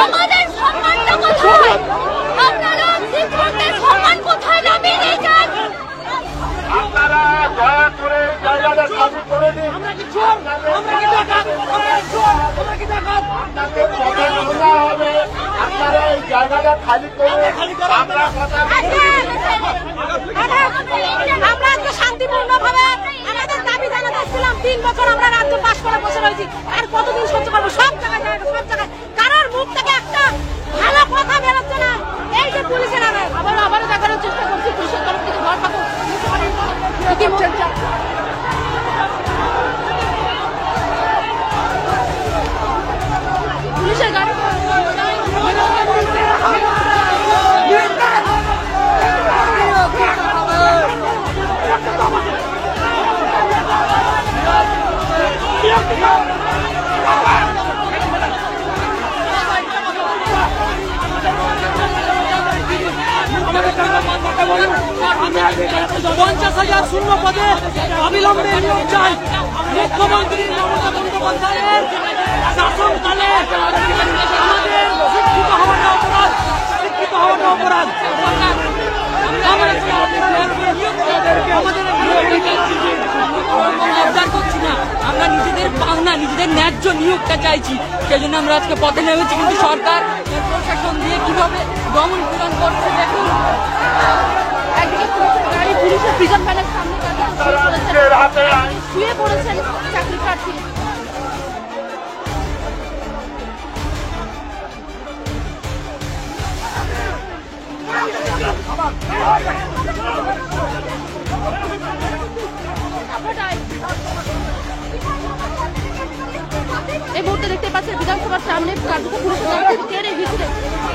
আমাদের সম্মানটা কোথায়? আপনারা শিক্ষকদের সম্মান কোথায় নামিয়ে দিয়েছেন? আপনারা দয়া করে জায়গাটা খালি করে দিন। আপনারা এই জায়গাটা খালি করে আমরা কথা আমরা আজকে শান্তিপূর্ণভাবে আমাদের দাবি জানাতে এসেছিলাম। 3 বছর আমরা রাজ্য পাশ করে বসে রয়েছি, আর কতদিন সহ্য করবো? সব জায়গায় কারোর মুখ থেকে একটা ভালো কথা বেরোচ্ছে না। এই যে পুলিশের আবার দেখানোর চেষ্টা করছি পুলিশের তরফ থেকে ঘর পাবো পুলিশের গাড়ি শূন্য পদে অবিলম্বে নিয়োগ চাই। মুখ্যমন্ত্রী মমতা বন্দ্যোপাধ্যায়ের শাসনকালে আমাদের শিক্ষিত হওয়াটা অপরাধ, শিক্ষিত হওয়াটা অপরাধ। আমরা নিজেদের পাওনা, নিজেদের ন্যায্য নিয়োগটা চাইছি, সেজন্য আমরা আজকে পথে নেমেছি। কিন্তু সরকার প্রশাসন দিয়ে কিভাবে দমন পীড়ন করছে দেখুন। একদিকে গাড়ি পুলিশের প্রিজন ভ্যানের সামনে শুয়ে পড়েছেন চাকরি প্রার্থী। এই মুহূর্তে দেখতে পাচ্ছেন বিধানসভার সামনে কার্যত পুলিশের তরফ থেকে টেনে হিচড়ে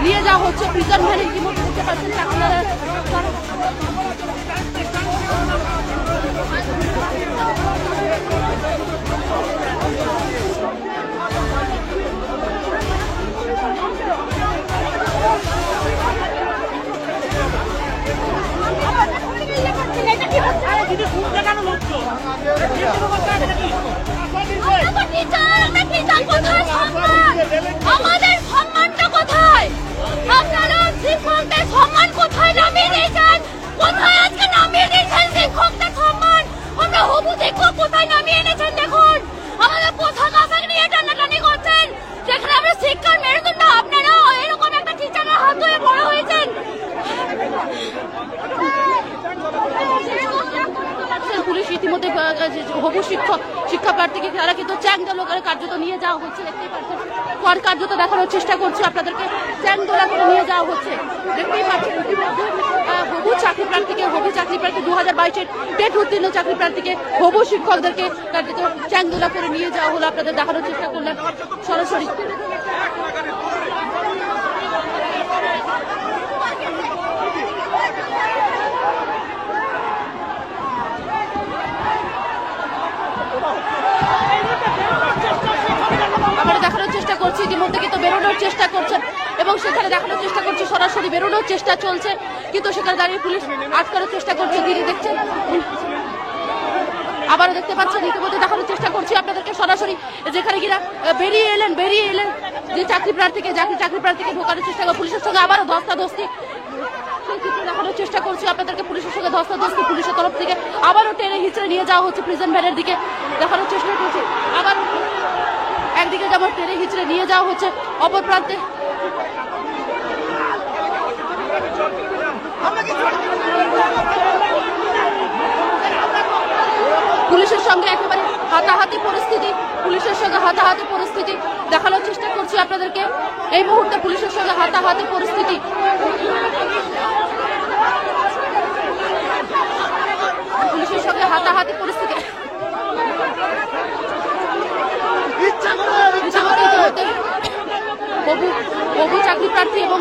নিয়ে যাওয়া হচ্ছে প্রিজন ভ্যানে। এই মুহূর্তে দেখতে পাচ্ছেন চাকরিদার আমাদের সম্মানটা কোথায়? আপনারা শিক্ষকদের সম্মান কোথায় নামিয়ে দিয়েছেন? কোথায় আজকে নামিয়ে দিয়েছেন শিক্ষকদের সম্মান? আমরা হবু শিক্ষক কোথায় নামিয়ে এনেছেন দেখুন। আমাদের পতাকা নিয়ে টানাটানি করছেন, যেখানে আমরা শিক্ষার মেরুদণ্ড। আপনারা এরকম একটা টিচারের হাত ধরে বড় হয়েছেন। পুলিশ ইতিমধ্যে হবু শিক্ষা প্রার্থীকে তারা কিন্তু চ্যাংদোলা করে কার্যত নিয়ে যাওয়া হচ্ছে। দেখতেই পাচ্ছেন কার্যত দেখানোর চেষ্টা করছি আপনাদেরকে, চ্যাংদোলা করে নিয়ে যাওয়া হচ্ছে। দেখতেই পাচ্ছেন হবু চাকরি প্রার্থীকে, হবু চাকরি প্রার্থী 2022-এর টেট উত্তীর্ণ চাকরি প্রার্থীকে, হবু শিক্ষকদেরকে কার্যত চ্যাংদোলা করে নিয়ে যাওয়া হলো। আপনাদের দেখানোর চেষ্টা করলাম সরাসরি। চেষ্টা করছি ইতিমধ্যে কিন্তু বেরোনোর চেষ্টা করছেন এবং সেখানে দেখানোর চেষ্টা করছি সরাসরি বেরোনোর চেষ্টা চলছে, কিন্তু সেখানে দাঁড়িয়ে পুলিশ আটকানোর চেষ্টা করছে। দিদি দেখছেন, আবারও দেখতে পাচ্ছেন ইতিমধ্যে দেখানোর চেষ্টা করছি আপনাদেরকে সরাসরি, যেখানে কিনা বেরিয়ে এলেন যে চাকরি প্রার্থীকে ঢোকানোর চেষ্টা করে পুলিশের সঙ্গে আবারও ধস্তাধস্তি দেখানোর চেষ্টা করছি আপনাদেরকে। পুলিশের সঙ্গে ধস্তাধস্তি, পুলিশের তরফ থেকে আবারও টেনে হিচড়ে নিয়ে যাওয়া হচ্ছে প্রিজন ভ্যানের দিকে। দেখানোর চেষ্টা করছি আবার একদিকে যেমন টেনে হিচড়ে নিয়ে যাওয়া হচ্ছে, অপর প্রান্তে পুলিশের সঙ্গে একেবারে হাতাহাতি পরিস্থিতি দেখানোর চেষ্টা করছি আপনাদেরকে। এই মুহূর্তে পুলিশের সঙ্গে হাতাহাতি পরিস্থিতি। হবু চাকরি প্রার্থী এবং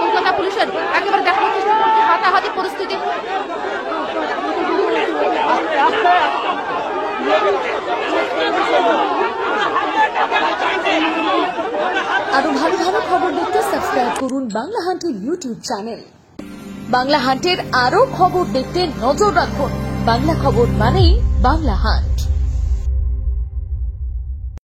কলকাতা পুলিশের একেবারে দেখানোর চেষ্টা করছে হাতাহাতি পরিস্থিতি। আরো ভালো ভালো খবর দেখতে সাবস্ক্রাইব করুন বাংলা হান্টের ইউটিউব চ্যানেল। বাংলা হান্টের আরো খবর দেখতে নজর রাখুন। বাংলা খবর মানেই বাংলা হান্ট।